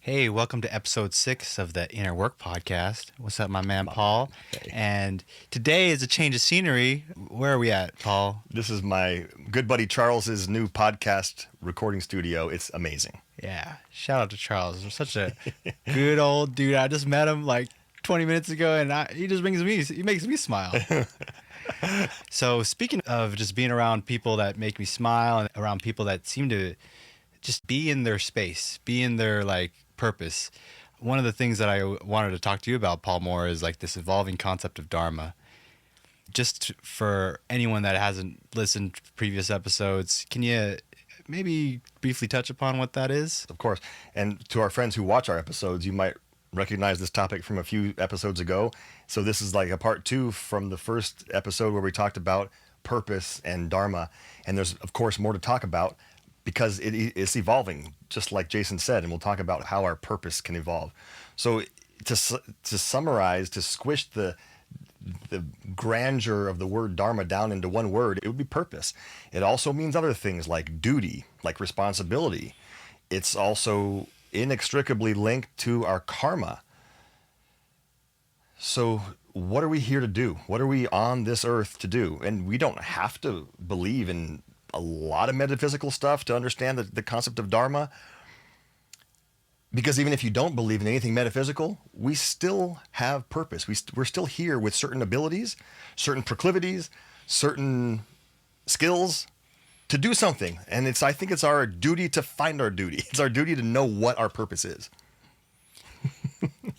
Hey, welcome to episode 6 of the Inner Work Podcast. What's up, my man Paul? Hey. And today is a change of scenery. Where are we at, Paul? This is my good buddy Charles's new podcast recording studio. It's amazing. Yeah, shout out to Charles. Such a good old dude. I just met him like 20 minutes ago, and he makes me smile. So speaking of just being around people that make me smile and around people that seem to just be in their space, be in their purpose. One of the things that I wanted to talk to you about, Paul Moore, is like this evolving concept of Dharma. Just for anyone that hasn't listened to previous episodes, can you maybe briefly touch upon what that is? Of course. And to our friends who watch our episodes, you might recognize this topic from a few episodes ago. So this is like a part 2 from the first episode where we talked about purpose and Dharma. And there's, of course, more to talk about because it's evolving, just like Jason said, and we'll talk about how our purpose can evolve. So to summarize, to squish the grandeur of the word Dharma down into one word, it would be purpose. It also means other things like duty, like responsibility. It's also inextricably linked to our karma. So what are we here to do? What are we on this earth to do? And we don't have to believe in a lot of metaphysical stuff to understand the concept of Dharma. Because even if you don't believe in anything metaphysical, we still have purpose. We're still here with certain abilities, certain proclivities, certain skills to do something. And I think it's our duty to find our duty. It's our duty to know what our purpose is.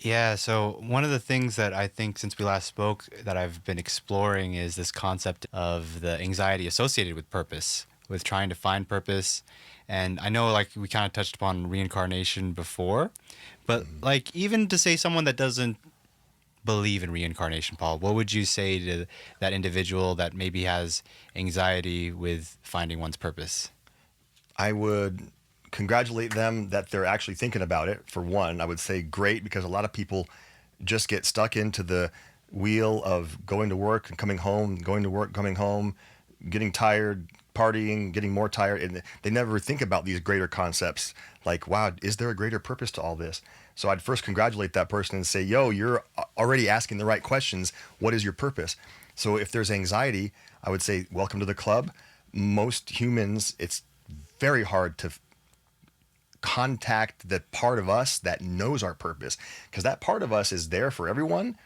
Yeah, so one of the things that I think since we last spoke that I've been exploring is this concept of the anxiety associated with purpose, with trying to find purpose. And I know we kind of touched upon reincarnation before, but even to say someone that doesn't believe in reincarnation, Paul, what would you say to that individual that maybe has anxiety with finding one's purpose? I would congratulate them that they're actually thinking about it. For one, I would say great, because a lot of people just get stuck into the wheel of going to work and coming home, going to work, coming home, getting tired, partying, getting more tired, and they never think about these greater concepts like, wow, is there a greater purpose to all this? So I'd first congratulate that person and say, yo, you're already asking the right questions. What is your purpose? So if there's anxiety, I would say, welcome to the club. Most humans, it's very hard to contact the part of us that knows our purpose, because that part of us is there for everyone,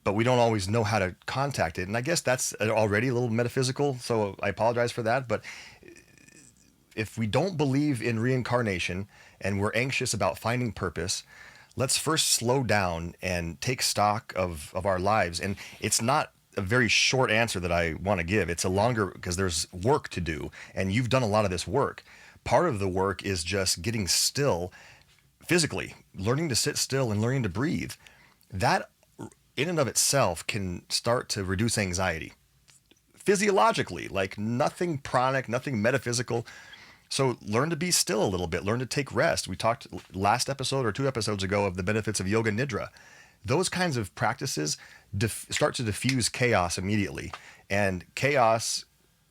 but we don't always know how to contact it. And I guess that's already a little metaphysical, so I apologize for that. But if we don't believe in reincarnation and we're anxious about finding purpose, let's first slow down and take stock of our lives. And it's not a very short answer that I want to give. It's a longer, because there's work to do, and you've done a lot of this work. Part of the work is just getting still physically, learning to sit still and learning to breathe. That in and of itself can start to reduce anxiety physiologically, like nothing pranic, nothing metaphysical. So learn to be still a little bit, learn to take rest. We talked last episode or 2 episodes ago of the benefits of yoga nidra. Those kinds of practices start to diffuse chaos immediately, and chaos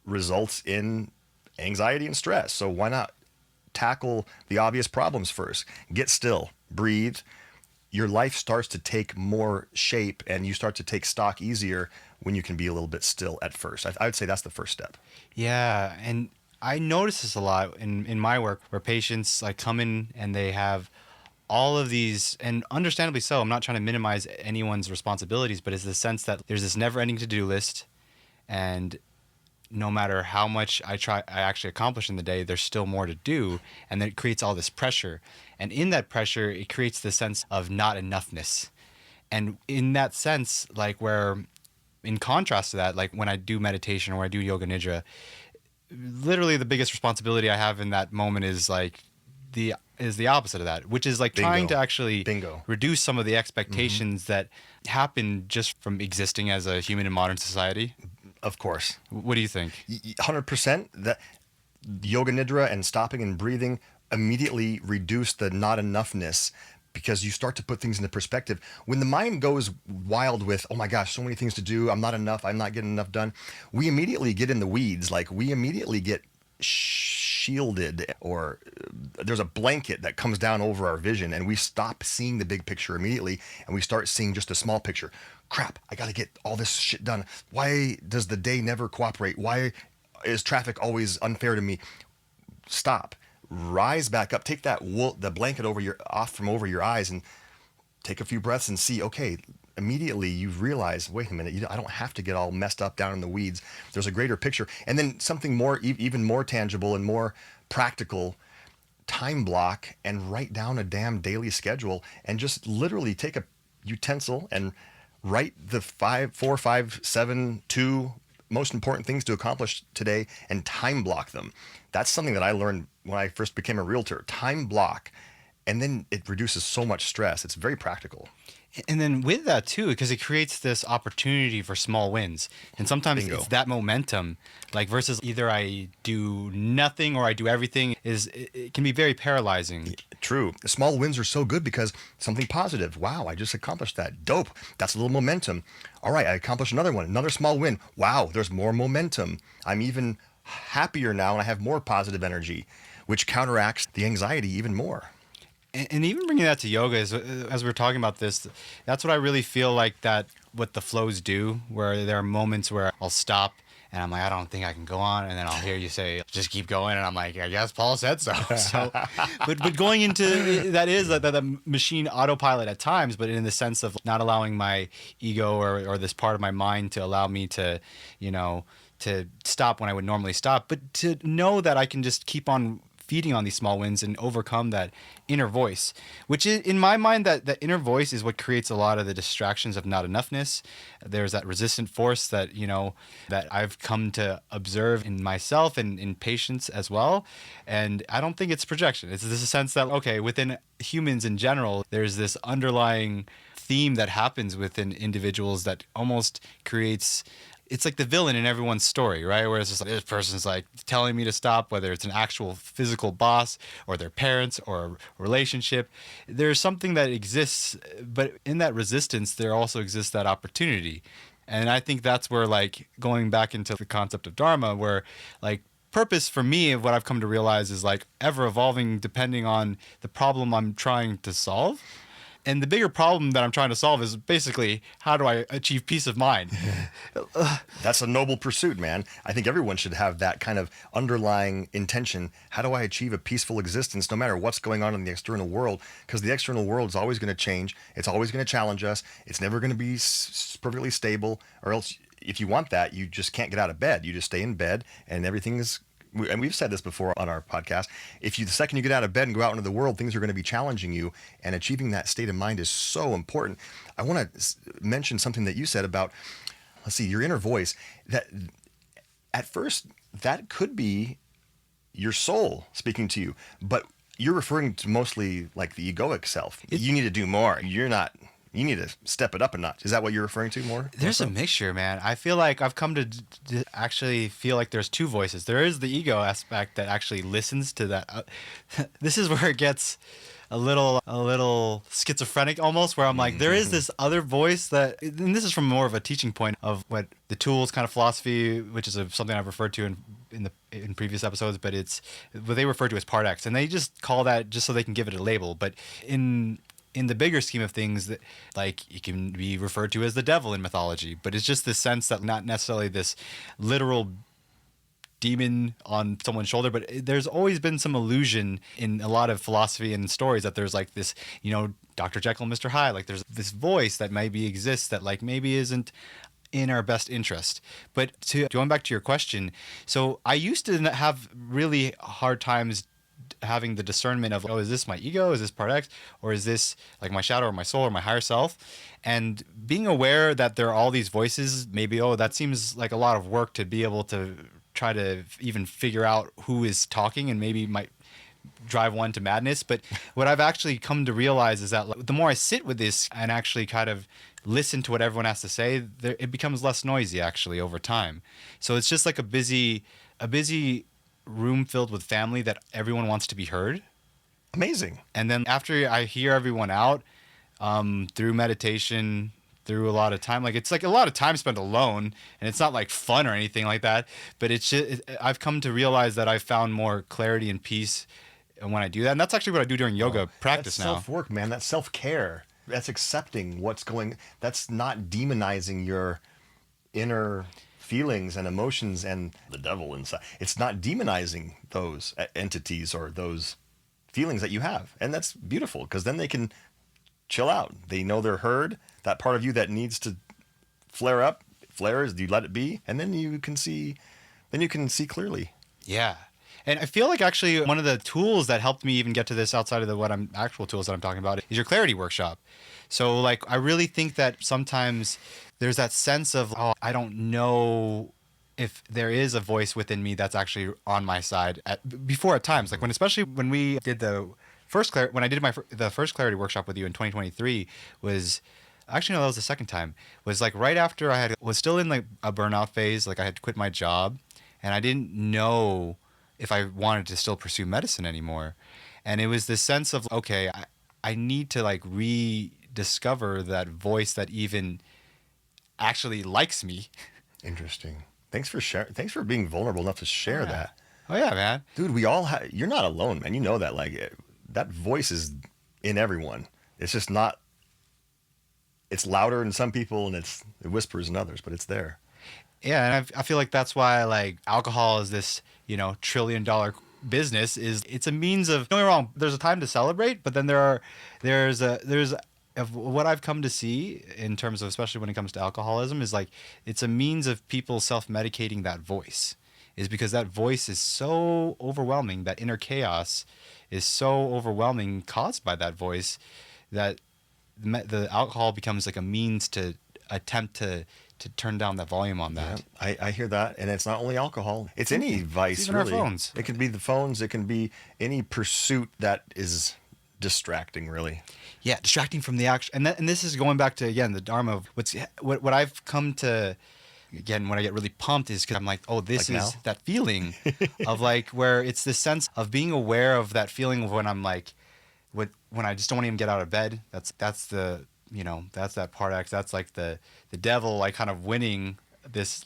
results in anxiety and stress. So why not tackle the obvious problems first? Get still, breathe. Your life starts to take more shape, and you start to take stock easier when you can be a little bit still at first. I would say that's the first step. Yeah, and I notice this a lot in my work, where patients come in and they have all of these, and understandably so. I'm not trying to minimize anyone's responsibilities, but it's the sense that there's this never-ending to-do list, and no matter how much I actually accomplish in the day, there's still more to do, and then it creates all this pressure. And in that pressure, it creates the sense of not enoughness. And in that sense, where in contrast to that, when I do meditation or I do yoga nidra, literally the biggest responsibility I have in that moment is the opposite of that, which is trying to actually reduce some of the expectations that happen just from existing as a human in modern society. Of course. What do you think? 100%. That yoga nidra and stopping and breathing immediately reduce the not enoughness, because you start to put things into perspective. When the mind goes wild with, oh my gosh, so many things to do, I'm not enough, I'm not getting enough done, we immediately get in the weeds. We immediately get shielded, or there's a blanket that comes down over our vision, and we stop seeing the big picture immediately and we start seeing just a small picture. Crap, I got to get all this shit done. Why does the day never cooperate? Why is traffic always unfair to me? Stop, rise back up, take the blanket off from over your eyes, and take a few breaths and see, okay, immediately you realize, wait a minute, I don't have to get all messed up down in the weeds. There's a greater picture. And then something more, even more tangible and more practical, time block and write down a damn daily schedule, and just literally take a utensil and write the 5, 4, 5, 7, 2 most important things to accomplish today, and time block them. That's something that I learned when I first became a realtor. Time block. And then it reduces so much stress. It's very practical. And then with that too, because it creates this opportunity for small wins. And sometimes Bingo. it's that momentum, like versus either I do nothing or I do everything, it can be very paralyzing. True. The small wins are so good because something positive. Wow, I just accomplished that. Dope. That's a little momentum. All right, I accomplished another one, another small win. Wow, there's more momentum. I'm even happier now and I have more positive energy, which counteracts the anxiety even more. And even bringing that to yoga, as we were talking about this, that's what I really feel like that what the flows do, where there are moments where I'll stop and I'm like, I don't think I can go on. And then I'll hear you say, just keep going. And I'm like, I guess Paul said so. But going into that is the machine autopilot at times, but in the sense of not allowing my ego or this part of my mind to allow me to, to stop when I would normally stop, but to know that I can just keep on feeding on these small wins and overcome that inner voice, which is, in my mind, that inner voice is what creates a lot of the distractions of not enoughness. There's that resistant force that, that I've come to observe in myself and in patients as well. And I don't think it's projection. It's this sense that, okay, within humans in general, there's this underlying theme that happens within individuals that almost creates, it's like the villain in everyone's story, right? Where it's just like, this person's like telling me to stop, whether it's an actual physical boss or their parents or a relationship. There's something that exists, but in that resistance, there also exists that opportunity. And I think that's where, like, going back into the concept of Dharma, where, like, purpose for me, what I've come to realize is, like, ever evolving depending on the problem I'm trying to solve. And the bigger problem that I'm trying to solve is basically, how do I achieve peace of mind? That's a noble pursuit, man. I think everyone should have that kind of underlying intention. How do I achieve a peaceful existence no matter what's going on in the external world? Because the external world is always going to change. It's always going to challenge us. It's never going to be perfectly stable. Or else, if you want that, you just can't get out of bed. You just stay in bed and everything is... And we've said this before on our podcast, the second you get out of bed and go out into the world, things are going to be challenging you, and achieving that state of mind is so important. I want to mention something that you said about, your inner voice, that at first that could be your soul speaking to you, but you're referring to mostly like the egoic self. You need to do more. You need to step it up a notch. Is that what you're referring to more? There's a mixture, man. I feel like I've come to actually feel like there's two voices. There is the ego aspect that actually listens to that. This is where it gets a little schizophrenic almost, where I'm like, there is this other voice that, and this is from more of a teaching point of what the tools kind of philosophy, which is something I've referred to in previous episodes, but it's what they refer to as part X, and they just call that just so they can give it a label. But in the bigger scheme of things, that, like, it can be referred to as the devil in mythology, but it's just this sense that not necessarily this literal demon on someone's shoulder, but there's always been some illusion in a lot of philosophy and stories that there's like this, Dr. Jekyll and Mr. Hyde, like there's this voice that maybe exists that like maybe isn't in our best interest. But going back to your question, so I used to have really hard times having the discernment of, is this my ego? Is this part X? Or is this like my shadow or my soul or my higher self? And being aware that there are all these voices, maybe, that seems like a lot of work to be able to try to even figure out who is talking, and maybe might drive one to madness. But what I've actually come to realize is that the more I sit with this and actually kind of listen to what everyone has to say, it becomes less noisy actually over time. So it's just like a busy room filled with family that everyone wants to be heard. Amazing. And then after I hear everyone out, through meditation, through a lot of time. Like it's like a lot of time spent alone, and it's not like fun or anything like that. But it's just I've come to realize that I've found more clarity and peace when I do that, and that's actually what I do during yoga practice That's now. self-work, man. That's self-care. That's accepting what's going. That's not demonizing your inner feelings and emotions and the devil inside. It's not demonizing those entities or those feelings that you have. And that's beautiful because then they can chill out. They know they're heard. That part of you that needs to flare up, flares, you let it be, and then you can see clearly. Yeah. And I feel like actually one of the tools that helped me even get to this outside of the actual tools that I'm talking about is your clarity workshop. So like I really think that sometimes there's that sense of, oh, I don't know if there is a voice within me that's actually on my side before at times, like especially when we did the when I did the first clarity workshop with you in 2023 was actually, no, that was the second time, was like right after was still in like a burnout phase. Like I had quit my job and I didn't know if I wanted to still pursue medicine anymore. And it was this sense of, okay, I need to like rediscover that voice that even actually likes me. Interesting. Thanks for sharing. Thanks for being vulnerable enough to share that. Oh yeah, man. Dude, we all you're not alone, man. You know that. Like, that voice is in everyone. It's just not, it's louder in some people and it whispers in others, but it's there. Yeah, and I feel like that's why like alcohol is this, $1 trillion business. It's a means of, don't get me wrong, there's a time to celebrate, but then there's of what I've come to see in terms of, especially when it comes to alcoholism, is like it's a means of people self-medicating that voice, is because that voice is so overwhelming, that inner chaos is so overwhelming caused by that voice, that the alcohol becomes like a means to attempt to turn down the volume on that. Yeah, I hear that. And it's not only alcohol. It's any vice, It's even really. our phones. It could be the phones. It can be any pursuit that is distracting, really. Yeah, distracting from the action. And this is going back to, again, the Dharma of what I've come to, again, when I get really pumped is because I'm like, oh, this Like is now? that feeling of like where it's this sense of being aware of that feeling of when I'm like, when I just don't want to even get out of bed. That's the, that's that part X. That's like the devil, like kind of winning this,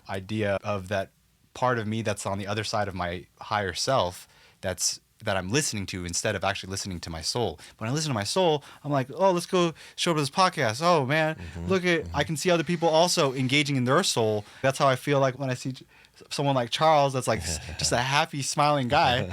idea of that part of me that's on the other side of my higher self that I'm listening to instead of actually listening to my soul. When I listen to my soul, I'm like, oh, let's go show up to this podcast. Oh man, look at, I can see other people also engaging in their soul. That's how I feel like when I see someone like Charles, that's like just a happy, smiling guy.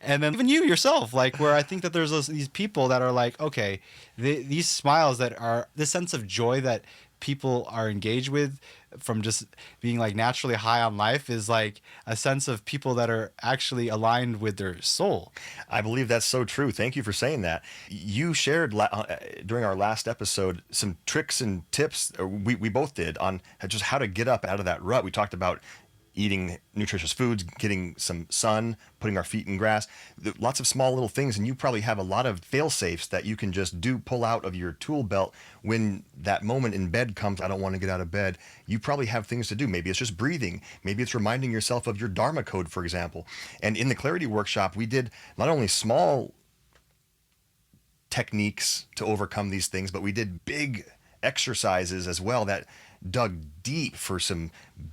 And then even you yourself, like where I think that there's these people that are like, okay, these smiles that are this sense of joy that people are engaged with from just being like naturally high on life is like a sense of people that are actually aligned with their soul. I believe that's so true. Thank you for saying that. You shared during our last episode some tricks and tips, or we both did, on just how to get up out of that rut. We talked about eating nutritious foods, getting some sun, putting our feet in grass, lots of small little things. And you probably have a lot of fail safes that you can just pull out of your tool belt when that moment in bed comes. I don't want to get out of bed. You probably have things to do. Maybe it's just breathing. Maybe it's reminding yourself of your Dharma code, for example. And in the clarity workshop, we did not only small techniques to overcome these things, but we did big exercises as well that dug deep for some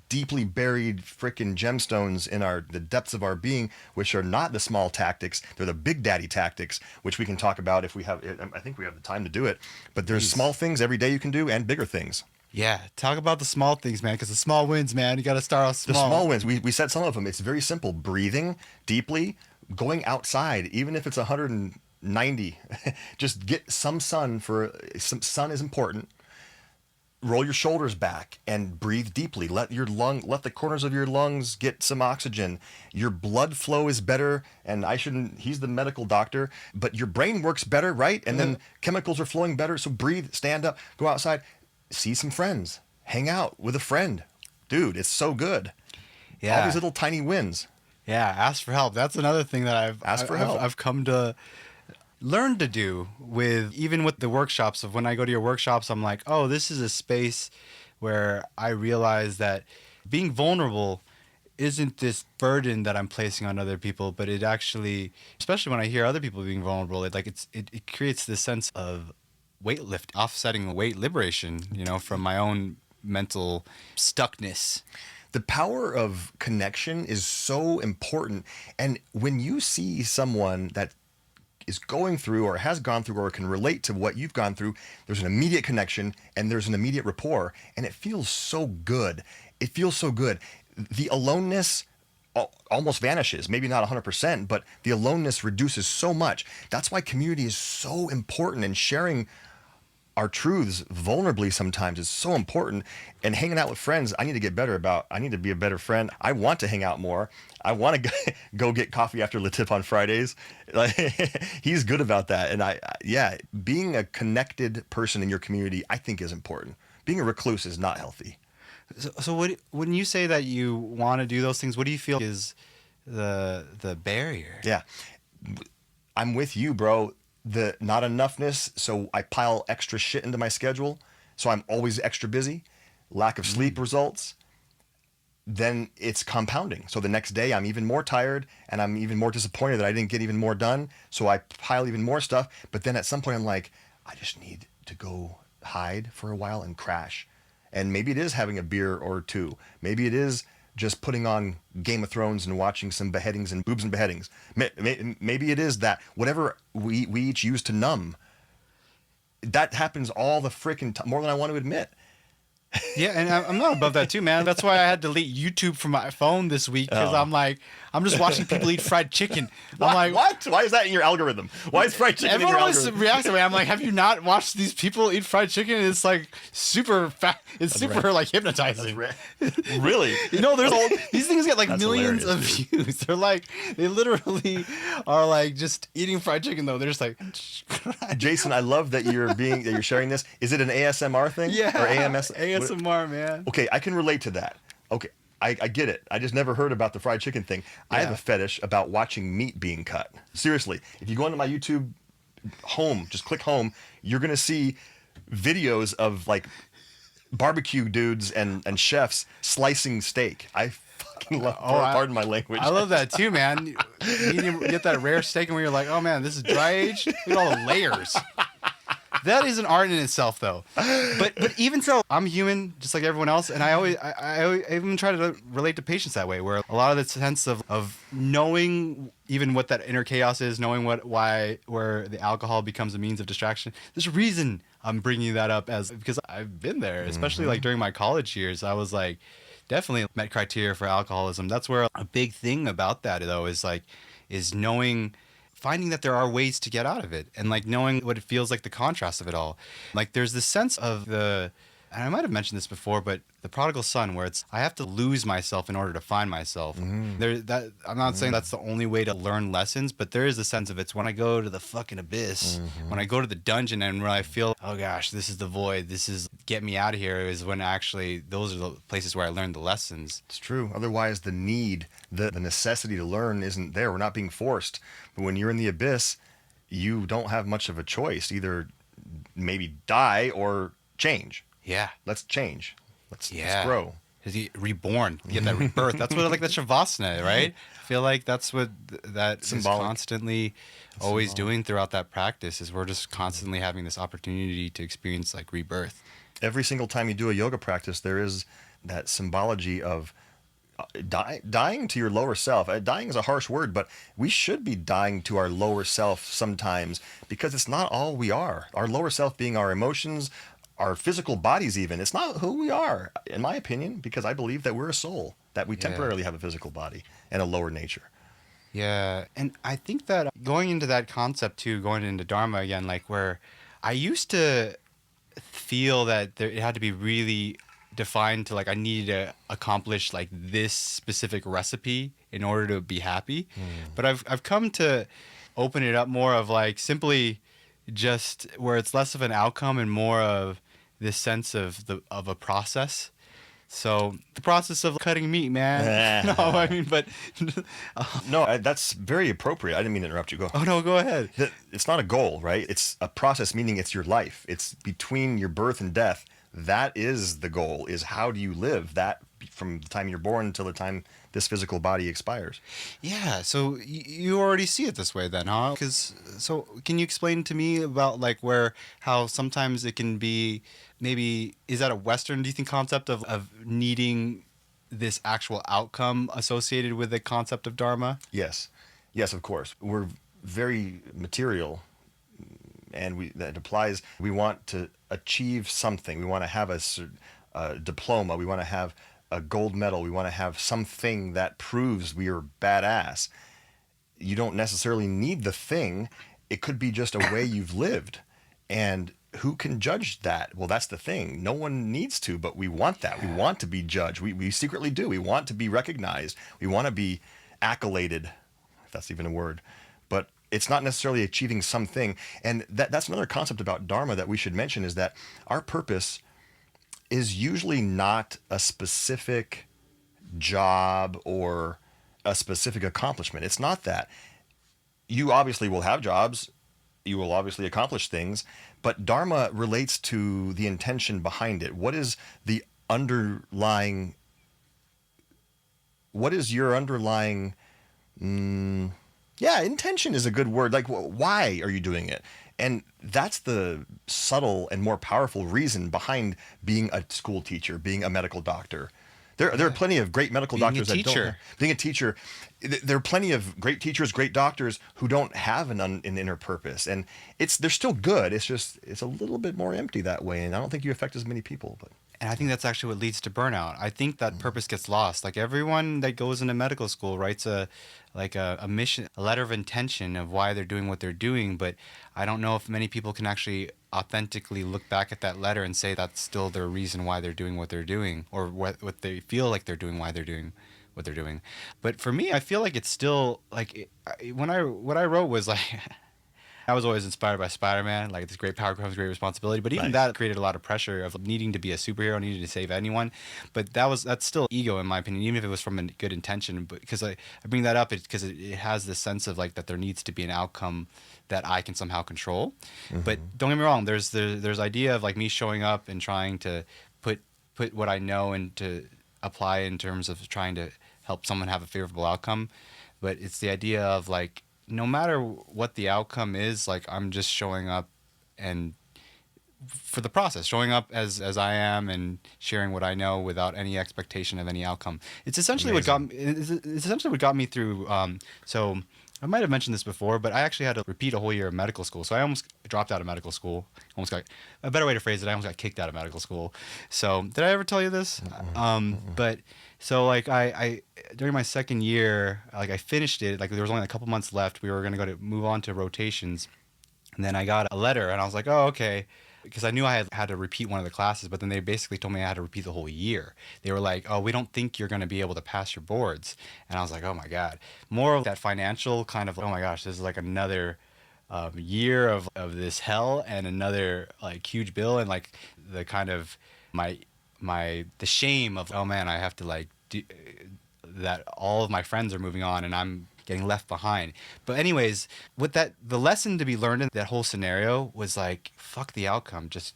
deeply buried frickin' gemstones in the depths of our being, which are not the small tactics. They're the big daddy tactics, which we can talk about if we have, I think we have the time to do it. But there's small things every day you can do and bigger things. Yeah, talk about the small things, man, because the small wins, man. You got to start off small. The small wins, we said some of them. It's very simple. Breathing deeply, going outside, even if it's 190, just get some sun. Some sun is important. Roll your shoulders back and breathe deeply. Let the corners of your lungs get some oxygen. Your blood flow is better, and he's the medical doctor, but your brain works better, right? And then chemicals are flowing better. So breathe, stand up, go outside, see some friends, hang out with a friend. Dude, it's so good. Yeah. All these little tiny wins. Yeah, ask for help. That's another thing that I've come to learn to do even with the workshops. Of when I go to your workshops, I'm like, oh, this is a space where I realize that being vulnerable isn't this burden that I'm placing on other people, but it actually, especially when I hear other people being vulnerable, it creates this sense of offsetting weight liberation, from my own mental stuckness. The power of connection is so important. And when you see someone that is going through or has gone through or can relate to what you've gone through, there's an immediate connection and there's an immediate rapport, and it feels so good. It feels so good. The aloneness almost vanishes, maybe not 100%, but the aloneness reduces so much. That's why community is so important, and sharing our truths vulnerably sometimes is so important. And hanging out with friends, I need to get better about. I need to be a better friend. I want to hang out more. I want to go get coffee after Latif on Fridays. Like, he's good about that. And yeah, being a connected person in your community, I think is important. Being a recluse is not healthy. So when you say that you want to do those things, what do you feel is the barrier? Yeah, I'm with you, bro. The not enoughness, so I pile extra shit into my schedule, so I'm always extra busy. Lack of sleep results. Then it's compounding. So the next day I'm even more tired and I'm even more disappointed that I didn't get even more done. So I pile even more stuff. But then at some point I'm like, I just need to go hide for a while and crash. And maybe it is having a beer or two. Maybe it is just putting on Game of Thrones and watching some beheadings and boobs and beheadings. Maybe it is that whatever we each use to numb. That happens all the freaking time, more than I want to admit. Yeah, and I'm not above that too, man. That's why I had to delete YouTube from my phone this week, because I'm just watching people eat fried chicken. I'm like, what? Why is that in your algorithm? Why is fried chicken in your everyone always algorithm? reacts that way. I'm like, have you not watched these people eat fried chicken? It's like super fat. It's super like hypnotizing. Really? These things get like That's millions hilarious, of views. They literally are like just eating fried chicken though. They're just like, Jason, I love that you're sharing this. Is it an ASMR thing? yeah, Or AMS? ASMR, man. Okay, I can relate to that. Okay, I get it. I just never heard about the fried chicken thing. I have Yeah. a fetish about watching meat being cut. Seriously, if you go into my YouTube home, just click home, you're gonna see videos of like barbecue dudes and chefs slicing steak. I fucking love. Pardon my language. I love that too, man. You get that rare steak, and where you're like, oh man, this is dry aged. Look at all the layers. That is an art in itself, though. But even so, I'm human, just like everyone else, and I even try to relate to patients that way, where a lot of the sense of knowing even what that inner chaos is, knowing where the alcohol becomes a means of distraction. There's a reason I'm bringing that up because I've been there, especially like during my college years. I was like definitely met criteria for alcoholism. That's where a big thing about that though is knowing. Finding that there are ways to get out of it, and like knowing what it feels like, the contrast of it all. Like there's this sense of and I might have mentioned this before, but the prodigal son, where it's I have to lose myself in order to find myself. I'm not saying that's the only way to learn lessons, but there is a sense of it's when I go to the fucking abyss, when I go to the dungeon, and when I feel, oh gosh, this is the void, this is get me out of here, is when actually those are the places where I learned the lessons. It's true. Otherwise, the necessity to learn isn't there. We're not being forced. But when you're in the abyss, you don't have much of a choice. Either maybe die or change. Yeah. Let's change. Let's Yeah. grow. Is he reborn? You get that rebirth. That's what like the Shavasana, right? I feel like that's what that is Symbolic. constantly always doing throughout that practice, is we're just constantly having this opportunity to experience like rebirth. Every single time you do a yoga practice, there is that symbology of dying to your lower self. Dying is a harsh word, but we should be dying to our lower self sometimes, because it's not all we are. Our lower self being our emotions, our physical bodies even. It's not who we are, in my opinion, because I believe that we're a soul, that we temporarily have a physical body and a lower nature. Yeah, and I think that going into that concept too, going into Dharma again, like where I used to feel that it had to be really defined to like I needed to accomplish like this specific recipe in order to be happy. But I've come to open it up more of like simply just where it's less of an outcome and more of this sense of a process. So the process of cutting meat, man. No, I mean, but No, that's very appropriate. I didn't mean to interrupt you. Go. oh no, go ahead. It's not a goal, right? It's a process, meaning it's your life. It's between your birth and death. That is the goal, is how do you live that from the time you're born until the time this physical body expires. Yeah, so you already see it this way then, huh? Because so can you explain to me about like where how sometimes it can be maybe is that a Western do you think concept of needing this actual outcome associated with the concept of Dharma? Yes. Yes, of course. We're very material, and that applies. We want to achieve something. We want to have a diploma. We want to have a gold medal. We want to have something that proves we are badass. You don't necessarily need the thing. It could be just a way you've lived. And who can judge that? Well, that's the thing. No one needs to, but we want that. We want to be judged. We secretly do. We want to be recognized. We want to be accoladed, if that's even a word. But it's not necessarily achieving something. And that's another concept about Dharma that we should mention, is that our purpose is usually not a specific job or a specific accomplishment. It's not that. You obviously will have jobs, you will obviously accomplish things, but Dharma relates to the intention behind it. What is the underlying, what is your underlying, yeah, intention is a good word. Like, why are you doing it? And that's the subtle and more powerful reason behind being a school teacher, being a medical doctor. There are plenty of great medical Being a doctors that don't. teacher. Being a teacher, there are plenty of great teachers, great doctors who don't have an inner purpose, and they're still good. It's just it's a little bit more empty that way, and I don't think you affect as many people. But And I think that's actually what leads to burnout. I think that purpose gets lost. Like everyone that goes into medical school writes a mission, a letter of intention of why they're doing what they're doing, but I don't know if many people can actually authentically look back at that letter and say that's still their reason why they're doing what they're doing, or what they feel like they're doing why they're doing what they're doing. But for me, I feel like it's still like what I wrote was like I was always inspired by Spider-Man. Like, this great power comes great responsibility. But even nice. that created a lot of pressure of needing to be a superhero, needing to save anyone. But that's still ego, in my opinion, even if it was from a good intention. But because I bring that up, because it has this sense of like that there needs to be an outcome that I can somehow control. But don't get me wrong. There's idea of like me showing up and trying to put what I know and to apply in terms of trying to help someone have a favorable outcome. But it's the idea of like, no matter what the outcome is, like I'm just showing up and for the process, showing up as I am and sharing what I know without any expectation of any outcome. It's essentially it's essentially what got me through. So I might have mentioned this before, but I actually had to repeat a whole year of medical school. So I almost dropped out of medical school. Almost got a better way to phrase it. I almost got kicked out of medical school. So did I ever tell you this? But so like I during my second year, like I finished it. Like there was only a couple months left. We were gonna move on to rotations, and then I got a letter, and I was like, oh okay. Because I knew I had to repeat one of the classes, but then they basically told me I had to repeat the whole year. They were like, oh, we don't think you're going to be able to pass your boards. And I was like, oh my God. More of that financial kind of, oh my gosh, this is like another year of this hell and another like huge bill, and like the kind of the shame of, oh man, I have to like do that. All of my friends are moving on and I'm getting left behind. But anyways, with the lesson to be learned in that whole scenario was like, fuck the outcome, just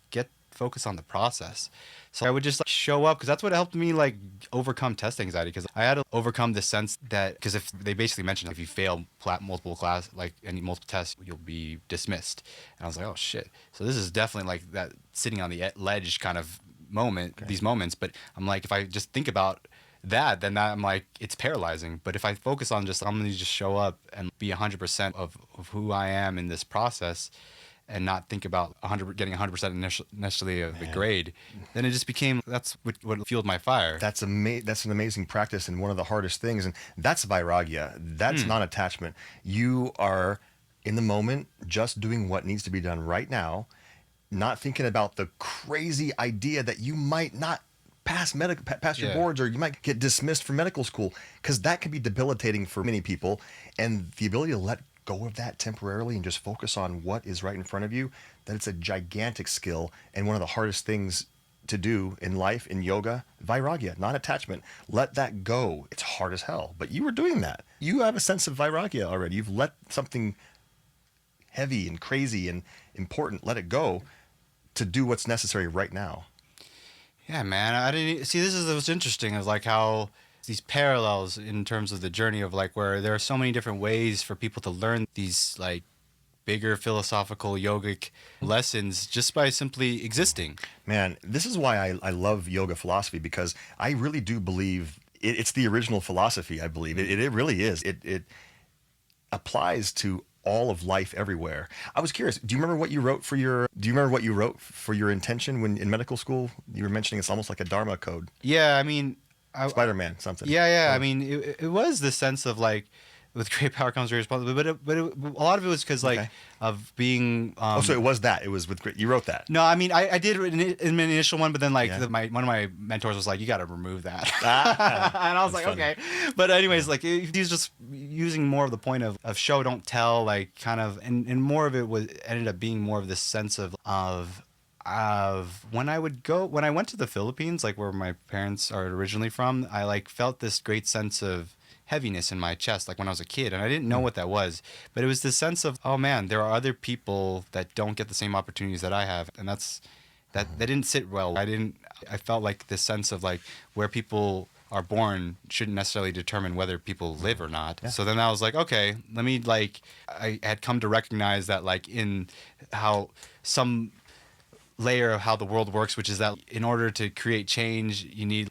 focus on the process. So I would just like show up, because that's what helped me like overcome test anxiety, because I had to overcome the sense that, because if they basically mentioned if you fail multiple multiple tests, you'll be dismissed. And I was like, oh shit. So this is definitely like that sitting on the ledge kind of moment, okay. These moments. But I'm like, if I just think about then I'm like, it's paralyzing. But if I focus on I'm going to just show up and be 100% of who I am in this process, and not think about getting 100% initially of the grade, then it just became, that's what fueled my fire. That's an amazing practice, and one of the hardest things, and that's vairagya. That's non-attachment. You are in the moment, just doing what needs to be done right now, not thinking about the crazy idea that you might not pass your boards, or you might get dismissed from medical school, because that can be debilitating for many people. And the ability to let go of that temporarily and just focus on what is right in front of you, that it's a gigantic skill, and one of the hardest things to do in life, in yoga. Vairagya, non-attachment. Let that go. It's hard as hell, but you were doing that. You have a sense of vairagya already. You've let something heavy and crazy and important, let it go to do what's necessary right now. Yeah, man. I didn't see. This is what's interesting is like how these parallels in terms of the journey of like where there are so many different ways for people to learn these like bigger philosophical yogic lessons just by simply existing. Man, this is why I love yoga philosophy, because I really do believe it's the original philosophy. I believe it really is. It applies to all of life everywhere. I was curious. Do you remember what you wrote for your? Do you remember what you wrote for your intention when in medical school? You were mentioning it's almost like a Dharma code. Yeah, I mean, Spider-Man, something. yeah, yeah. I Oh, mean, it was the sense of like, with great power comes great responsibility, a lot of it was because like okay. of being. Oh, so it was that. It was with you wrote that. No, I mean, I did in my initial one, but then like Yeah. one of my mentors was like, "You got to remove that," Ah, and I was that's like, funny. "Okay." But anyways, like he's just using more of the point of show don't tell, like kind of, and more of it was ended up being more of this sense of when I went to the Philippines, like where my parents are originally from, I like felt this great sense of heaviness in my chest like when I was a kid, and I didn't know what that was, but it was this sense of, oh man, there are other people that don't get the same opportunities that I have, and that didn't sit well. I felt like this sense of like where people are born shouldn't necessarily determine whether people live or not. Yeah. So then I was like, okay, let me like I had come to recognize that like in how some layer of how the world works, which is that in order to create change, you need,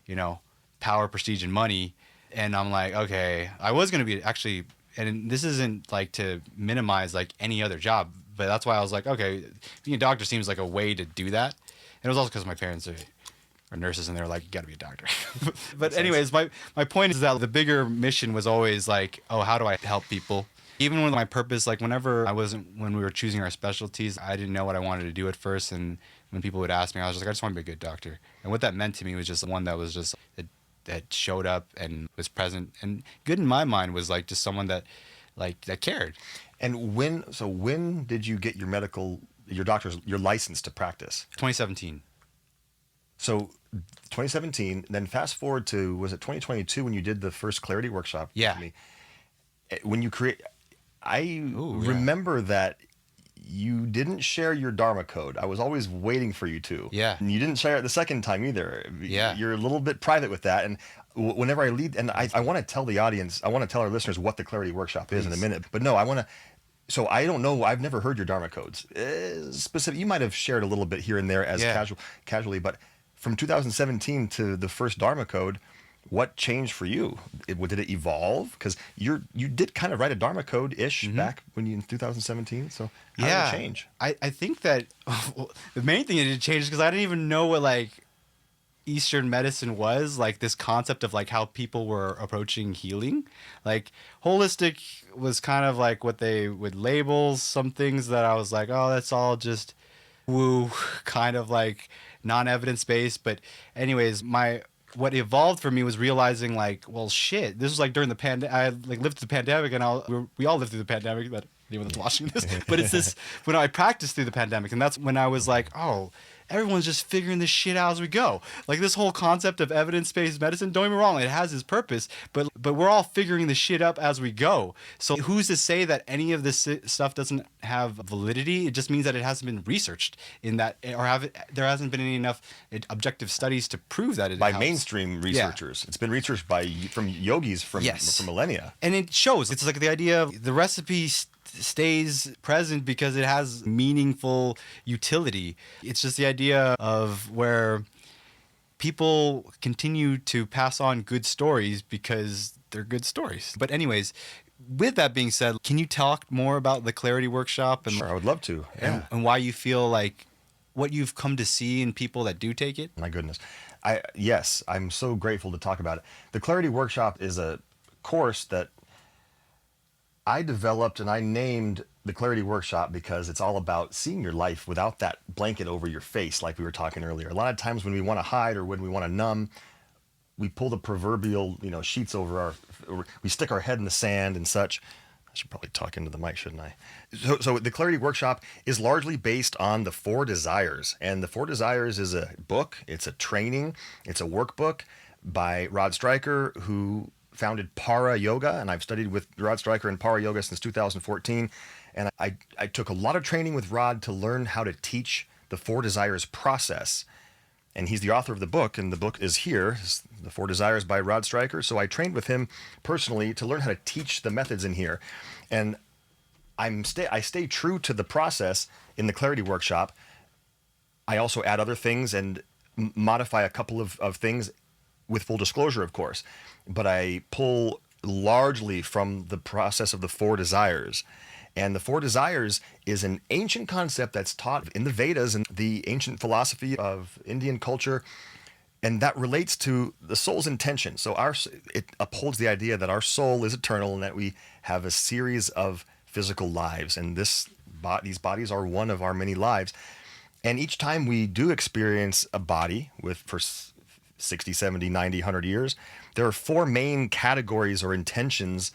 power, prestige, and money. And I'm like, okay, I was going to be actually, and this isn't like to minimize like any other job, but that's why I was like, okay, being a doctor seems like a way to do that. And it was also because my parents are nurses and they were like, you got to be a doctor. But anyways, my point is that the bigger mission was always like, oh, how do I help people? Even with my purpose, like when we were choosing our specialties, I didn't know what I wanted to do at first. And when people would ask me, I was just like, I just want to be a good doctor. And what that meant to me was just one that was just, that showed up and was present. And good in my mind was like just someone that cared. And when did you get your license to practice? 2017. So 2017, then fast forward to, was it 2022 when you did the first clarity workshop Yeah. with me? When you create, I Ooh, yeah. remember that you didn't share your Dharma code. I was always waiting for you to. Yeah. And you didn't share it the second time either. Yeah. You're a little bit private with that. And whenever I lead, and I want to tell the audience, I want to tell our listeners what the clarity workshop is in a Please. minute. But no, I want to. So I don't know. I've never heard your Dharma codes. Specific. You might have shared a little bit here and there as Yeah. casually, but from 2017 to the first Dharma code, what changed for you? Did it evolve? Because you did kind of write a Dharma code ish back when you in 2017. So how did it change? I think that the main thing that did change is because I didn't even know what like Eastern medicine was, like this concept of like how people were approaching healing. Like holistic was kind of like what they would label some things that I was like, oh, that's all just woo, kind of like non-evidence based. But anyways, what evolved for me was realizing like, well, shit, this was like during the pandemic. I like lived through the pandemic, and we all lived through the pandemic. But anyone that's watching this, but it's this when I practiced through the pandemic, and that's when I was like, oh, everyone's just figuring this shit out as we go. Like this whole concept of evidence-based medicine, don't get me wrong, it has its purpose, but we're all figuring the shit up as we go. So who's to say that any of this stuff doesn't have validity? It just means that it hasn't been researched in that, there hasn't been any enough objective studies to prove that it By helps. mainstream researchers, it's been researched from yogis from millennia. And it shows. It's like the idea of the recipe stays present because it has meaningful utility. It's just the idea of where people continue to pass on good stories because they're good stories. But anyways, with that being said, can you talk more about the Clarity Workshop and, Sure, I would love to. Yeah. and why you feel like what you've come to see in people that do take it? My goodness. Yes, I'm so grateful to talk about it. The Clarity Workshop is a course that I developed, and I named the Clarity Workshop because it's all about seeing your life without that blanket over your face, like we were talking earlier. A lot of times when we want to hide or when we want to numb, we pull the proverbial, sheets over we stick our head in the sand and such. I should probably talk into the mic, shouldn't I? So the Clarity Workshop is largely based on the Four Desires. And the Four Desires is a book, it's a training, it's a workbook by Rod Stryker, who founded Para Yoga. And I've studied with Rod Stryker and Para Yoga since 2014. And I took a lot of training with Rod to learn how to teach the Four Desires process. And he's the author of the book, and the book is here, it's The Four Desires by Rod Stryker. So I trained with him personally to learn how to teach the methods in here. And I stay true to the process in the Clarity Workshop. I also add other things and modify a couple of things with full disclosure, of course. But I pull largely from the process of the Four Desires. And the Four Desires is an ancient concept that's taught in the Vedas and the ancient philosophy of Indian culture. And that relates to the soul's intention. So it upholds the idea that our soul is eternal and that we have a series of physical lives. And these bodies are one of our many lives. And each time we do experience a body for 60, 70, 90, 100 years, there are four main categories or intentions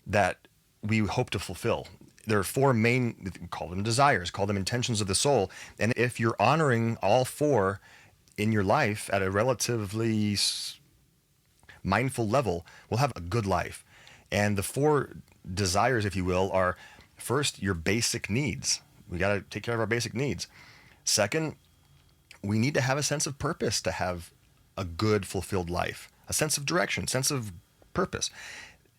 that we hope to fulfill. There are four main, call them desires, call them intentions of the soul. And if you're honoring all four in your life at a relatively mindful level, we'll have a good life. And the four desires, if you will, are first, your basic needs. We got to take care of our basic needs. Second, we need to have a sense of purpose to have a good, fulfilled life, a sense of direction, sense of purpose.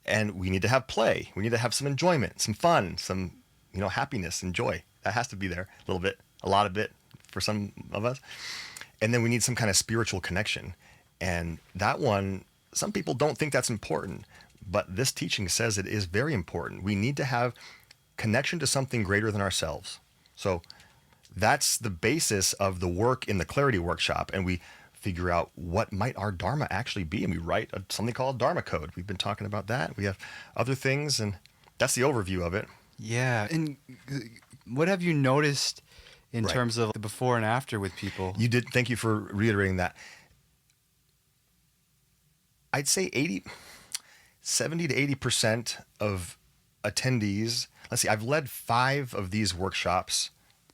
And we need to have play. We need to have some enjoyment, some fun, some, happiness and joy. That has to be there a little bit, a lot of it for some of us. And then we need some kind of spiritual connection. And that one, some people don't think that's important, but this teaching says it is very important. We need to have connection to something greater than ourselves. So that's the basis of the work in the Clarity Workshop. And we figure out what might our Dharma actually be. And we write something called Dharma Code. We've been talking about that. We have other things, and that's the overview of it. Yeah. And what have you noticed in Right. terms of the before and after with people? You did. Thank you for reiterating that. I'd say 70 to 80% of attendees, let's see, I've led 5 of these workshops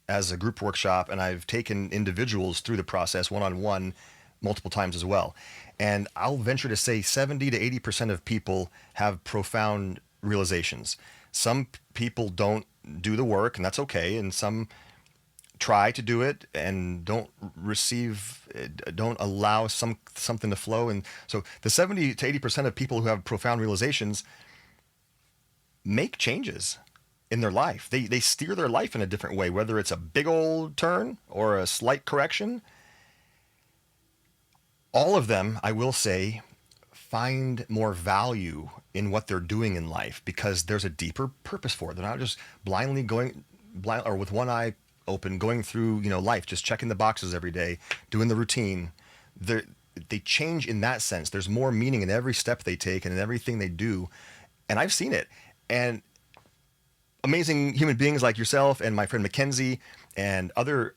as a group workshop, and I've taken individuals through the process one-on-one multiple times as well. And I'll venture to say 70 to 80% of people have profound realizations. Some people don't do the work, and that's okay. And some try to do it and don't allow something to flow. And so the 70 to 80% of people who have profound realizations make changes in their life. They steer their life in a different way, whether it's a big old turn or a slight correction. All of them, I will say, find more value in what they're doing in life because there's a deeper purpose for it. They're not just blindly going or with one eye open, going through, life, just checking the boxes every day, doing the routine. They change in that sense. There's more meaning in every step they take and in everything they do. And I've seen it. And amazing human beings like yourself and my friend Mackenzie and other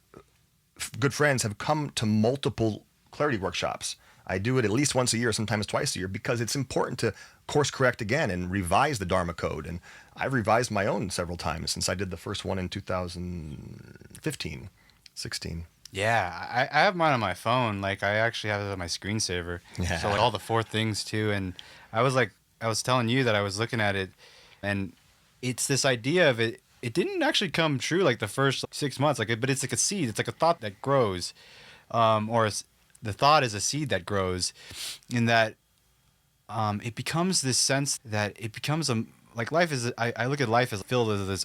good friends have come to multiple Clarity Workshops. I do it at least once a year, sometimes twice a year, because it's important to course correct again and revise the Dharma Code. And I've revised my own several times since I did the first one in 2015, 16. Yeah, I have mine on my phone. Like, I actually have it on my screensaver. Yeah. So, like, all the 4 things, too. And I was telling you that I was looking at it, and it's this idea of it. It didn't actually come true, like, the first 6 months. But it's like a seed. It's like a thought that grows. The thought is a seed that grows in that it becomes this sense that it becomes life is, I look at life as filled with this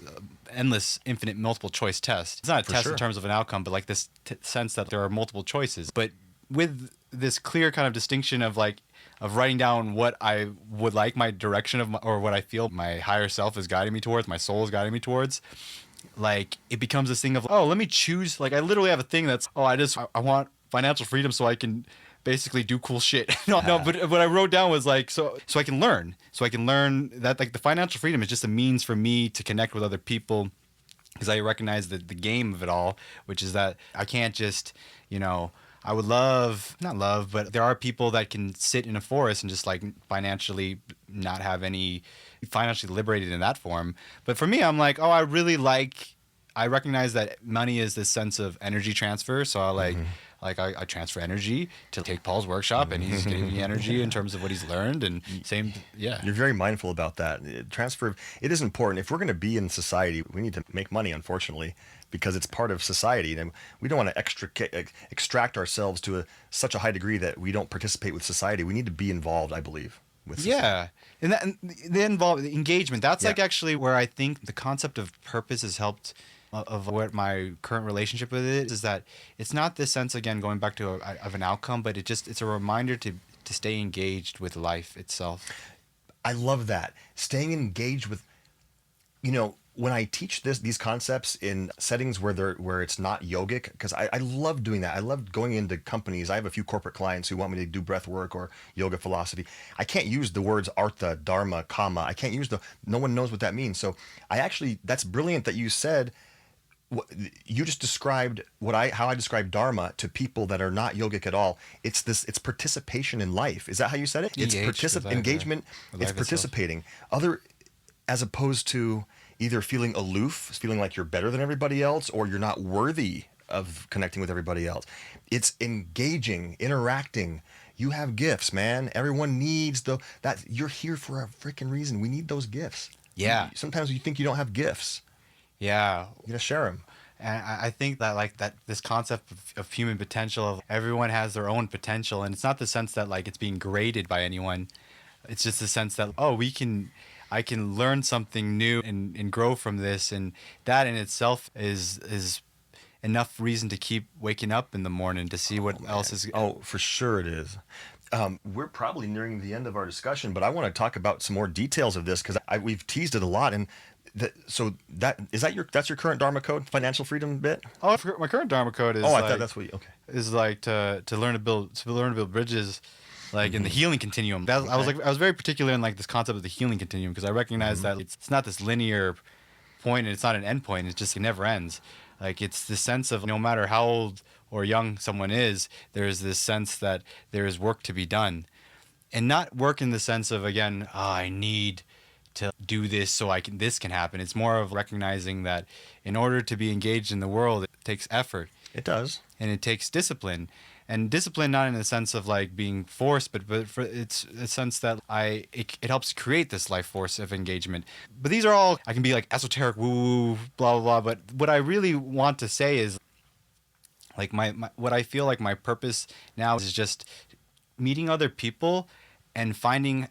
endless, infinite, multiple choice test. It's not a For test sure. in terms of an outcome, but like this sense that there are multiple choices. But with this clear kind of distinction of writing down what I would like my direction of or what I feel my higher self is guiding me towards, my soul is guiding me towards. Like, it becomes this thing of, let me choose. Like, I literally have a thing that's, I want financial freedom so I can basically do cool shit. But what I wrote down was so I can learn. So I can learn that the financial freedom is just a means for me to connect with other people, because I recognize the game of it all, which is that I can't just, I would not love, but there are people that can sit in a forest and just financially not have any financially liberated in that form. But for me, I'm I recognize that money is this sense of energy transfer. So Like I transfer energy to take Paul's workshop, and he's giving me energy in terms of what he's learned, and same, yeah. You're very mindful about that. Transfer, it is important. If we're going to be in society, we need to make money, unfortunately, because it's part of society. And we don't want to extract ourselves to such a high degree that we don't participate with society. We need to be involved, I believe, with society. Yeah, and the engagement. That's like actually where I think the concept of purpose has helped. Of what my current relationship with it is, that it's not this sense, again, going back to of an outcome, but it's a reminder to stay engaged with life itself. I love that. Staying engaged with, when I teach these concepts in settings where it's not yogic, because I love doing that. I love going into companies. I have a few corporate clients who want me to do breath work or yoga philosophy. I can't use the words artha, dharma, kama. I can't use no one knows what that means. So that's brilliant that you said, you just described how I describe dharma to people that are not yogic at all. It's participation in life. Is that how you said it? It's engagement. It's participating. As opposed to either feeling aloof, feeling like you're better than everybody else, or you're not worthy of connecting with everybody else. It's engaging, interacting. You have gifts, man. Everyone needs that. You're here for a freaking reason. We need those gifts. Yeah. Sometimes you think you don't have gifts. Yeah. You gotta share them. And I think that this concept of human potential, of everyone has their own potential, and it's not the sense that like it's being graded by anyone. It's just the sense that, I can learn something new and grow from this, and that in itself is enough reason to keep waking up in the morning to see what else is. Oh, for sure it is. We're probably nearing the end of our discussion, but I want to talk about some more details of this, because we've teased it a lot. And that's your current Dharma code, financial freedom bit? Oh, my current Dharma code is. I thought that's what okay. Is like to learn to build bridges, like in the healing continuum. I was very particular in like this concept of the healing continuum, because I recognize that it's not this linear point, and it's not an end point. It's just, it never ends. Like, it's the sense of no matter how old or young someone is, there's this sense that there is work to be done, and not work in the sense of, again, I need to do this so this can happen. It's more of recognizing that in order to be engaged in the world, it takes effort. It does. And it takes discipline. And discipline not in the sense of like being forced, but for it's a sense that it helps create this life force of engagement. But these are all, I can be like esoteric woo blah blah blah, but what I really want to say is like my what I feel like my purpose now is just meeting other people and finding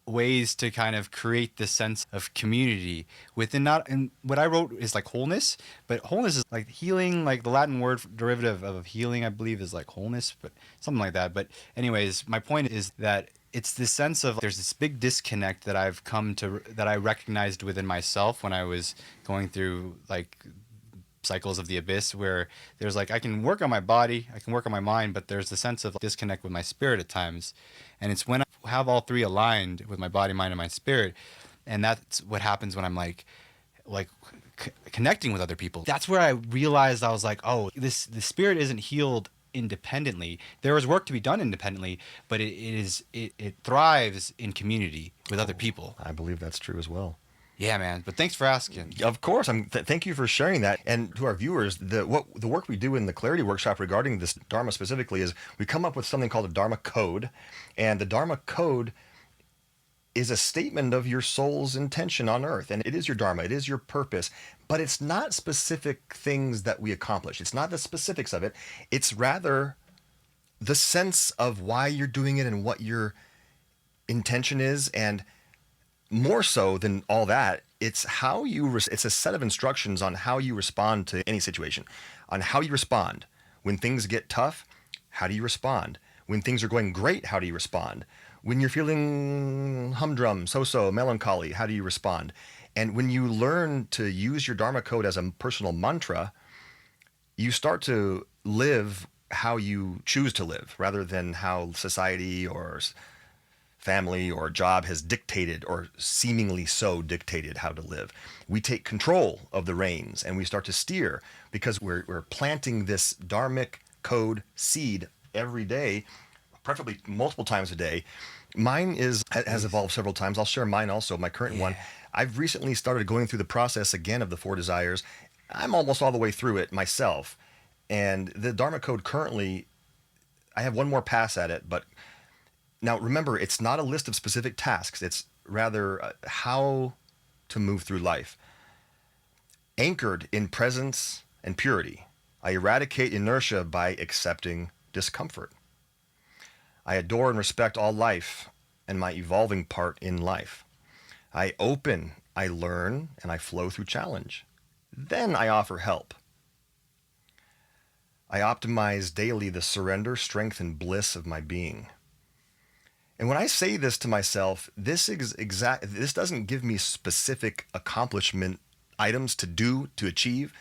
ways to kind of create this sense of community within, and what I wrote is like wholeness, but wholeness is like healing, like the Latin word derivative of healing, I believe, is like wholeness, but something like that. But anyways, my point is that it's this sense of there's this big disconnect that I recognized within myself when I was going through like cycles of the abyss, where there's like, I can work on my body, I can work on my mind, but there's the sense of disconnect with my spirit at times. And it's when I have all three aligned with my body, mind, and my spirit, and that's what happens when I'm like connecting with other people. That's where I realized, I was like, oh, the spirit isn't healed independently. There is work to be done independently, but it thrives in community with other people. I believe that's true as well. Yeah, man. But thanks for asking. Of course. Thank you for sharing that. And to our viewers, the work we do in the Clarity Workshop regarding this Dharma specifically is we come up with something called a Dharma Code. And the Dharma Code is a statement of your soul's intention on earth. And it is your Dharma. It is your purpose. But it's not specific things that we accomplish. It's not the specifics of it. It's rather the sense of why you're doing it and what your intention is. And more so than all that, it's how it's a set of instructions on how you respond to any situation, on how you respond. When things get tough, how do you respond? When things are going great, how do you respond? When you're feeling humdrum, so-so, melancholy, how do you respond? And when you learn to use your Dharma code as a personal mantra, you start to live how you choose to live, rather than how society or family or job has dictated, or seemingly so dictated, how to live. We take control of the reins and we start to steer, because we're planting this dharmic code seed every day, preferably multiple times a day. Mine has evolved several times. I'll share mine also, my current one. I've recently started going through the process again of the 4 desires. I'm almost all the way through it myself. And the Dharma Code currently, I have one more pass at it, but now remember, it's not a list of specific tasks. It's rather how to move through life. Anchored in presence and purity, I eradicate inertia by accepting discomfort. I adore and respect all life and my evolving part in life. I open, I learn, and I flow through challenge. Then I offer help. I optimize daily the surrender, strength, and bliss of my being. And when I say this to myself, this doesn't give me specific accomplishment items to do, to achieve,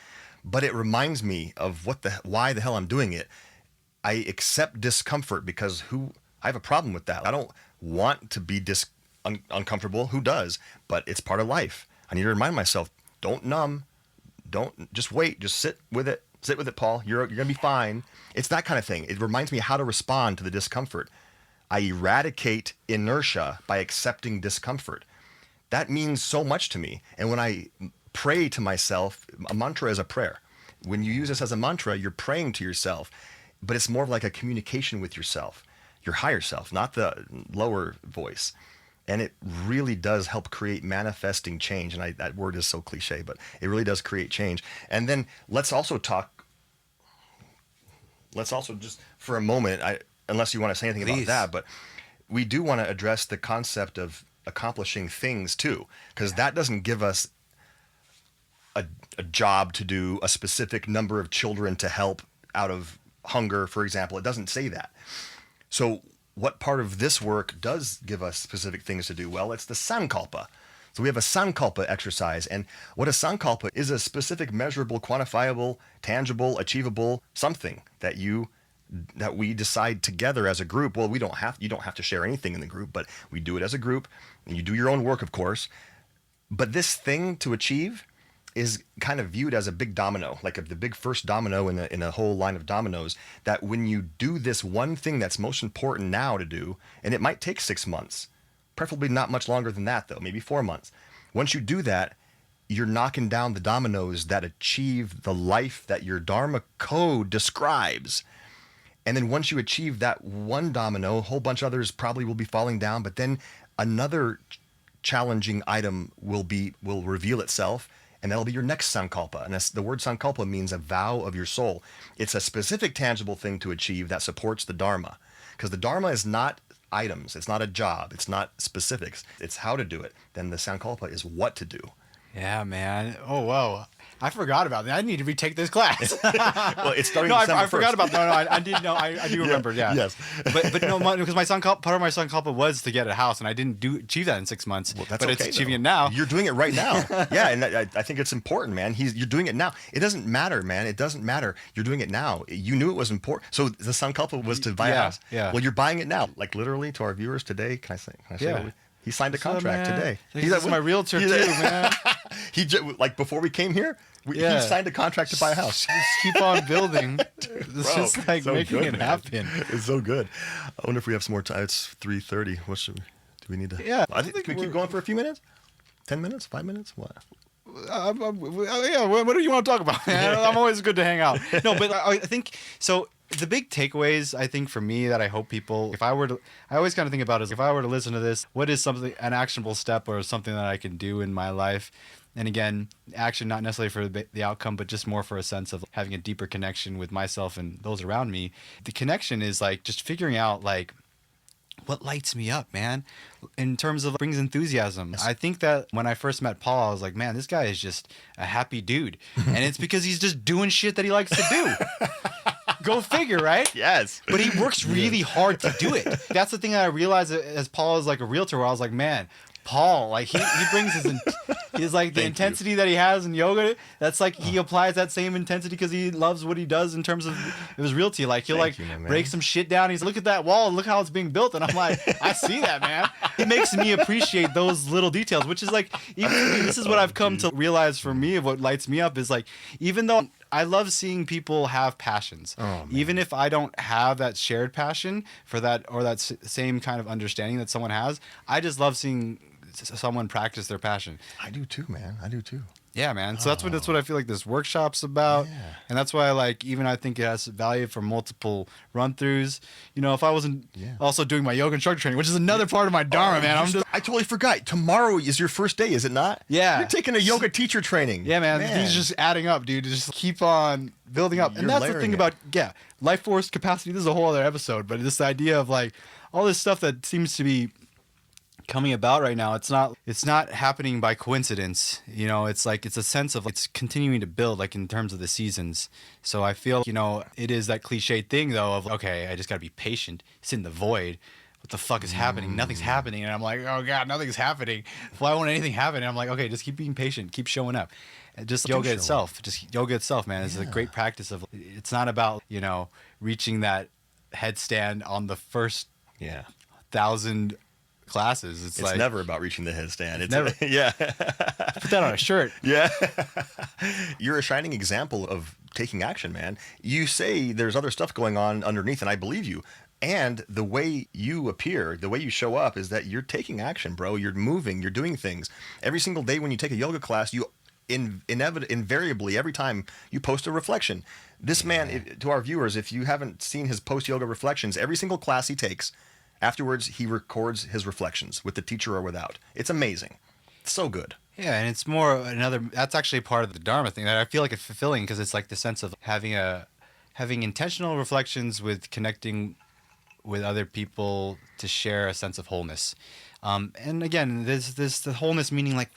but it reminds me of why the hell I'm doing it. I accept discomfort because I have a problem with that. I don't want to be uncomfortable. Who does? But it's part of life. I need to remind myself, don't numb, don't just wait, just sit with it. Sit with it, Paul. You're going to be fine. It's that kind of thing. It reminds me how to respond to the discomfort. I eradicate inertia by accepting discomfort. That means so much to me. And when I pray to myself, a mantra is a prayer. When you use this as a mantra, you're praying to yourself, but it's more of like a communication with yourself, your higher self, not the lower voice. And it really does help create manifesting change. And that word is so cliche, but it really does create change. And then let's also just for a moment, unless you want to say anything Please. about that, but we do want to address the concept of accomplishing things too, because that doesn't give us a job to do, a specific number of children to help out of hunger, for example. It doesn't say that. So what part of this work does give us specific things to do? Well, it's the Sankalpa. So we have a Sankalpa exercise. And what a Sankalpa is a specific, measurable, quantifiable, tangible, achievable something that we decide together as a group. Well, you don't have to share anything in the group, but we do it as a group. And you do your own work, of course. But this thing to achieve is kind of viewed as a big domino, like the big first domino in a whole line of dominoes, that when you do this one thing that's most important now to do, and it might take 6 months, preferably not much longer than that though, maybe 4 months. Once you do that, you're knocking down the dominoes that achieve the life that your Dharma code describes. And then once you achieve that one domino, a whole bunch of others probably will be falling down, but then another challenging item will reveal itself. And that'll be your next Sankalpa. And the word Sankalpa means a vow of your soul. It's a specific, tangible thing to achieve that supports the Dharma. Because the Dharma is not items. It's not a job. It's not specifics. It's how to do it. Then the Sankalpa is what to do. Yeah, man. Oh, whoa. I forgot about that. I need to retake this class. Well, it's starting No, December I forgot 1st. about that. No, I did know. I do remember. Yeah. Yes. But no, because part of my Sankalpa was to get a house, and I didn't achieve that in 6 months. Well, that's but okay, it's achieving though. it now. You're doing it right now. Yeah, and I think it's important, man. You're doing it now. It doesn't matter, man. It doesn't matter. You're doing it now. You knew it was important. So the Sankalpa was to buy a house. Yeah. Well, you're buying it now. Like literally to our viewers today. Can I say Yeah. what he signed a So, contract man, today. He's my realtor too, man. Like before we came here, he signed a contract to buy a house. Just keep on building. It's Bro, just like so making good, it man. happen. It's so good. I wonder if we have some more time. It's 3:30. Do we need to? Yeah, I think, can we keep going for a few minutes? 10 minutes? 5 minutes? What? Yeah, what do you want to talk about? I'm always good to hang out. No, but I think so. The big takeaways, I think, for me that I hope people, I always kind of think about is if I were to listen to this, what is an actionable step or something that I can do in my life? And again, action not necessarily for the outcome, but just more for a sense of having a deeper connection with myself and those around me. The connection is like just figuring out like what lights me up, man, in terms of brings enthusiasm. I think that when I first met Paul, I was like, man, this guy is just a happy dude. And it's because he's just doing shit that he likes to do. Go figure, right? Yes. But he works really hard to do it. That's the thing that I realized as Paul is like a realtor, where I was like, man, Paul, like he brings his like the intensity that he has in yoga. That's like he applies that same intensity because he loves what he does in terms of his realty. Like he'll break some shit down. He's look at that wall, look how it's being built, and I'm like, I see that, man. It makes me appreciate those little details, which is like even this is what I've come to realize for me of what lights me up is like even though I love seeing people have passions. Even if I don't have that shared passion for that or that same kind of understanding that someone has, I just love seeing someone practice their passion. I do too, man. I do too. Yeah, man. So that's what I feel like this workshop's about, Yeah. and that's why I think it has value for multiple run throughs. You know, if I wasn't Yeah. also doing my yoga instructor training, which is another part of my dharma, man. I'm just I totally forgot. Tomorrow is your first day, is it not? Yeah. You're taking a yoga teacher training. yeah, man. These just adding up, dude. Just keep on building up, You're and that's the layering thing it. about life force capacity. This is a whole other episode, but this idea of like all this stuff that seems to be coming about right now, it's not happening by coincidence. You know, it's like it's a sense of it's continuing to build, like in terms of the seasons. So I feel, you know, it is that cliche thing though of okay, I just got to be patient, sit in the void. What the fuck is happening? Nothing's happening, and I'm like, oh god, nothing's happening. Why won't anything happen? And I'm like, okay, just keep being patient, keep showing up. And just yoga itself, man, is a great practice of. It's not about, you know, reaching that headstand on the first Yeah. 1,000 classes. It's like never about reaching the headstand. It's never. Yeah. Put that on a shirt. Yeah. You're a shining example of taking action, man. You say there's other stuff going on underneath, and I believe you. And the way you appear, the way you show up is that you're taking action, bro. You're moving, you're doing things. Every single day when you take a yoga class, you invariably, every time you post a reflection. This man, to our viewers, if you haven't seen his post yoga reflections, every single class he takes, afterwards he records his reflections with the teacher or without. It's amazing. It's so good. Yeah, and it's more another. That's actually part of the Dharma thing that I feel like it's fulfilling because it's like the sense of having intentional reflections with connecting with other people to share a sense of wholeness. And again, there's the wholeness meaning like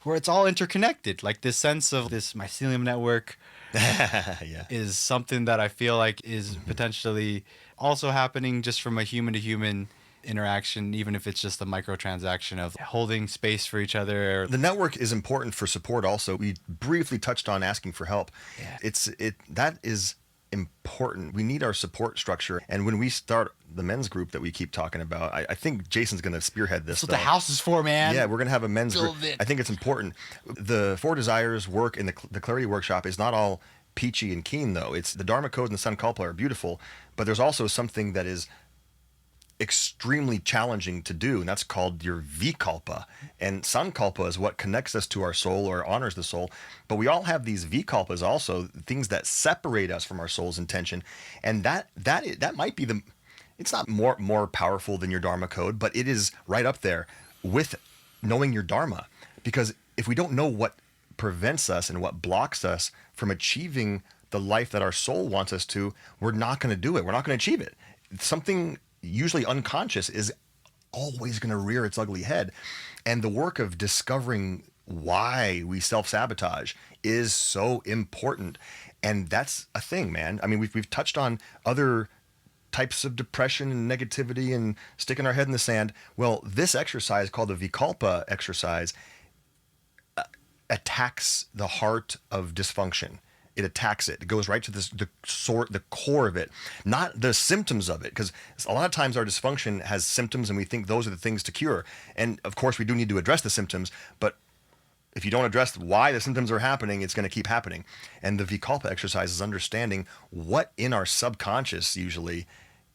where it's all interconnected. Like this sense of this mycelium network Yeah. is something that I feel like is potentially also happening just from a human to human interaction, even if it's just a microtransaction of holding space for each other. The network is important for support also. We briefly touched on asking for help. Yeah. That is important. We need our support structure. And when we start the men's group that we keep talking about, I think Jason's going to spearhead this. That's what the house is for, man. Yeah, we're going to have a men's group. Build it. I think it's important. The Four Desires work in the Clarity Workshop is not all peachy and keen, though. It's the Dharma Code and the Sankalpa are beautiful, but there's also something that is extremely challenging to do, and that's called your Vikalpa. And Sankalpa is what connects us to our soul or honors the soul. But we all have these Vikalpas also, things that separate us from our soul's intention. And that might be it's not more powerful than your Dharma code, but it is right up there with knowing your Dharma. Because if we don't know what prevents us and what blocks us from achieving the life that our soul wants us to, we're not going to do it. We're not going to achieve it. Something usually unconscious is always going to rear its ugly head. And the work of discovering why we self-sabotage is so important. And that's a thing, man. I mean, we've touched on other types of depression and negativity and sticking our head in the sand. Well, this exercise called the Vikalpa exercise attacks the heart of dysfunction. It attacks it. It goes right to the core of it, not the symptoms of it. Because a lot of times our dysfunction has symptoms and we think those are the things to cure. And of course we do need to address the symptoms, but if you don't address why the symptoms are happening, it's going to keep happening. And the Vikalpa exercise is understanding what in our subconscious usually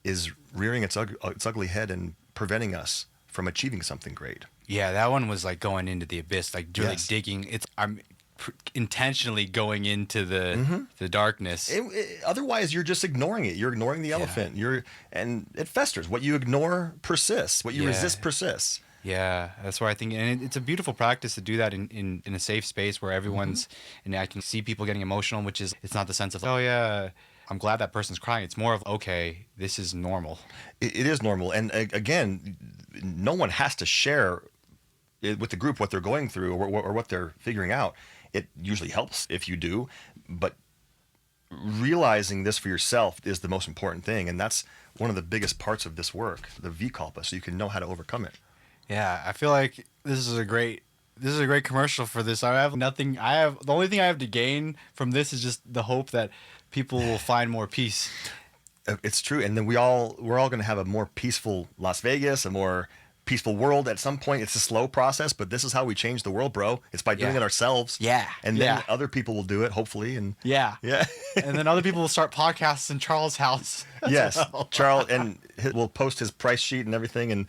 is rearing its ugly head and preventing us from achieving something great. Yeah, that one was like going into the abyss, like really Yes. digging. I'm intentionally going into the darkness. Otherwise, you're just ignoring it. You're ignoring the elephant. And it festers. What you ignore persists. What you Yeah. resist persists. Yeah, that's where I think, and it's a beautiful practice to do that in a safe space where everyone's, and I can see people getting emotional, which is, it's not the sense of, oh yeah, I'm glad that person's crying. It's more of, okay, this is normal. It is normal. And again, no one has to share with the group what they're going through or what they're figuring out. It usually helps if you do, but realizing this for yourself is the most important thing. And that's one of the biggest parts of this work, the Vikalpa, so you can know how to overcome it. Yeah, I feel like this is a great commercial for this. The only thing I have to gain from this is just the hope that people will find more peace. It's true. And then we're all going to have a more peaceful Las Vegas, a more peaceful world at some point. It's a slow process, but this is how we change the world, bro. It's by doing Yeah. it ourselves. Yeah. And then Yeah. other people will do it, hopefully. And Yeah. yeah. And then other people will start podcasts in Charles' house. as Yes. well. Charles, and we'll post his price sheet and everything. And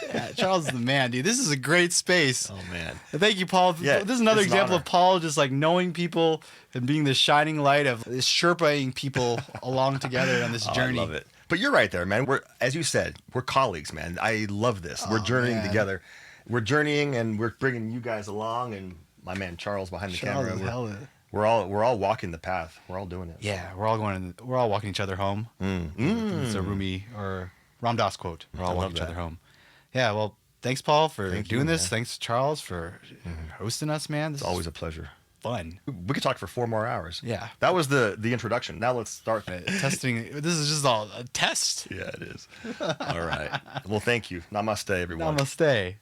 Yeah, Charles is the man, dude. This is a great space. oh, man. Thank you, Paul. Yeah, This is another it's an example honor. of Paul just like knowing people and being the shining light of this Sherpaing people along together on this Oh, journey. I love it. But you're right there, man. We're, as you said, we're colleagues, man. I love this. We're Oh, journeying man. together. We're journeying, and we're bringing you guys along, and my man Charles behind the Charles camera. is hella. We're all walking the path. We're all doing it. Yeah, we're all walking each other home. It's a Rumi or Ram Dass quote. We're all I walking love each that. other home. Yeah, well, thanks, Paul, for Thank doing you, this. man. Thanks, Charles, for hosting us, man. This It's always is a pleasure. fun. We could talk for 4 more hours. Yeah. That was the introduction. Now let's start. Testing. This is just all a test. Yeah, it is. All right. Well, thank you. Namaste, everyone. Namaste.